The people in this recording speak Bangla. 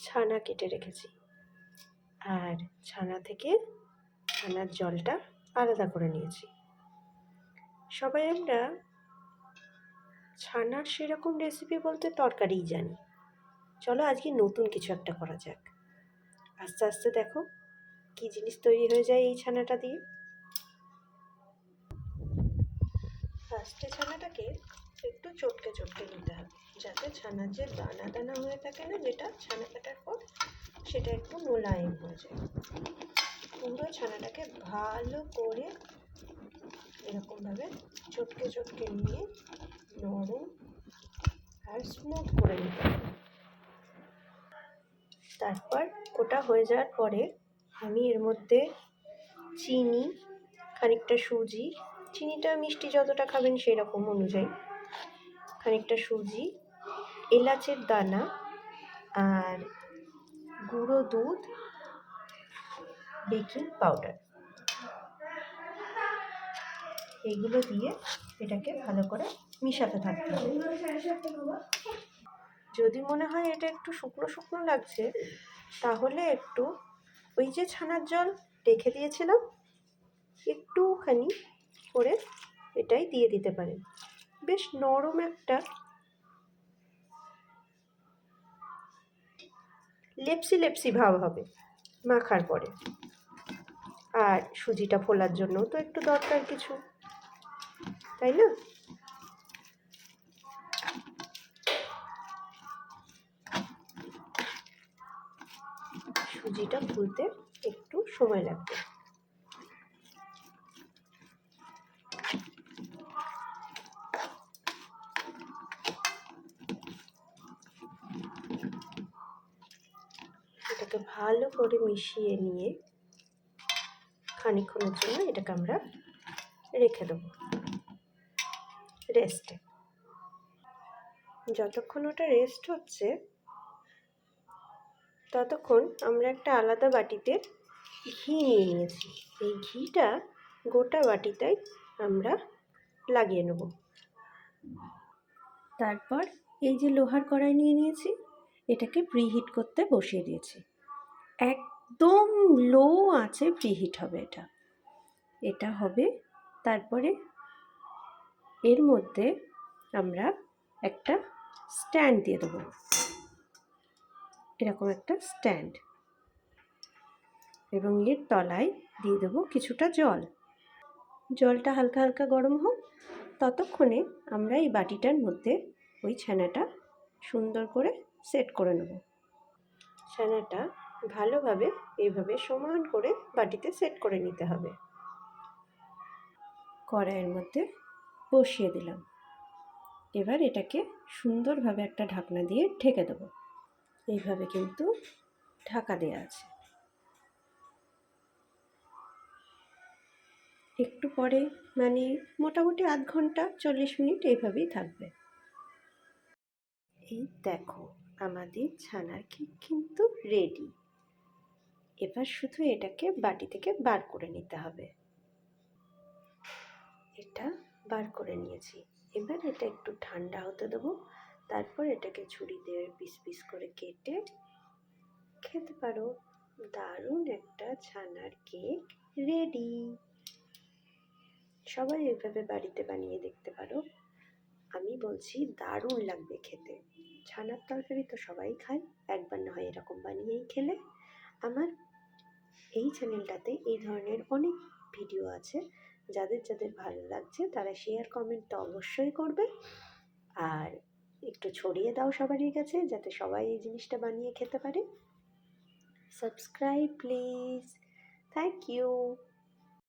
ছানা কেটে রেখেছি, আর ছানা থেকে ছানার জলটা আলাদা করে নিয়েছি। সবাই আমরা ছানার সেরকম রেসিপি বলতে তরকারিই জানি। চলো আজকে নতুন কিছু একটা করা যাক। আস্তে আস্তে দেখো কি জিনিস তৈরি হয়ে যায় এই ছানাটা দিয়ে। ফার্স্টে ছানাটাকে একটু চটকে চটকে নিতে হবে, যাতে ছানার যে দানা দানা হয়ে থাকে না, যেটা ছানা কাটার পর, সেটা একটু মোলায়েম হয়ে যায়। পুরো ছানাটাকে ভালো করে এরকমভাবে চটকে চটকে নিয়ে নরম আর স্মুথ করে নিতে হবে। তারপর ওটা হয়ে যাওয়ার পরে আমি এর মধ্যে চিনি, খানিকটা সুজি, চিনিটা মিষ্টি যতটা খাবেন সেই রকম অনুযায়ী, খানিকটা সুজি, এলাচের দানা আর গুঁড়ো দুধ, বেকিং পাউডার, এইগুলো দিয়ে এটাকে ভালো করে মিশাতে থাকতে হবে। যদি মনে হয় এটা একটু শুকনো শুকনো লাগছে, তাহলে একটু ওই যে ছানার জল রেখে দিয়েছিলাম, একটুখানি করে এটাই দিয়ে দিতে পারেন। বেশ নরম একটা লেপসি লেপসি ভাব হবে মাখার পরে। আর সুজিটা ফোলার জন্য তো একটু দরকার কিছু, তাই না? সুজিটা ফুলতে একটু সময় লাগবে। এটাকে ভালো করে মিশিয়ে নিয়ে খানিকক্ষণের জন্য এটাকে আমরা রেখে দেবো রেস্টে। যতক্ষণ ওটা রেস্ট হচ্ছে, ততক্ষণ আমরা একটা আলাদা বাটিতে ঘি নিয়ে নিয়েছি। এই ঘিটা গোটা বাটিটাই আমরা লাগিয়ে নেব। তারপর এই যে লোহার কড়াই নিয়ে নিয়েছি, এটাকে প্রিহিট করতে বসিয়ে দিয়েছি। একদম লো আঁচে প্রিহিট হবে এটা হবে। তারপরে এর মধ্যে আমরা একটা স্ট্যান্ড দিয়ে দেবো, এরকম একটা স্ট্যান্ড, এবং এর তলায় দিয়ে দেবো কিছুটা জল। জলটা হালকা হালকা গরম হোক, ততক্ষণে আমরা এই বাটিটার মধ্যে ওই ছানাটা সুন্দর করে সেট করে নেব। ছানাটা ভালোভাবে এইভাবে সমান করে বাটিতে সেট করে নিতে হবে। কড়াইয়ের মধ্যে বসিয়ে দিলাম। এবার এটাকে সুন্দরভাবে একটা ঢাকনা দিয়ে ঢেকে দেবো। এইভাবে কিন্তু ঢাকা দেওয়া আছে। একটু পরে মানে মোটামুটি আধ ঘন্টা 40 মিনিট এইভাবেই থাকবে। এই দেখো আমাদের ছানার কেক কিন্তু রেডি। এবার শুধু এটাকে বাটি থেকে বার করে নিতে হবে। এটা বার করে নিয়েছি। এবার এটা একটু ঠান্ডা হতে দেবো। তারপর এটাকে ছুরি দিয়ে পিস পিস করে কেটে খেতে পারো। দারুণ একটা ছানার কেক রেডি। সবাই এইভাবে বাড়িতে বানিয়ে দেখতে পারো। আমি বলছি দারুণ লাগবে খেতে। ছানার তরকারি তো সবাই খায়, একবার না হয় এরকম বানিয়েই খেলে। আমার এই চ্যানেলটাতে এই ধরনের অনেক ভিডিও আছে, যাদের যাদের ভালো লাগছে তারা শেয়ার কমেন্ট তো অবশ্যই করবে, আর একটু ছড়িয়ে দাও সবারই কাছে, যাতে সবাই এই জিনিসটা বানিয়ে খেতে পারে। Subscribe please. Thank you.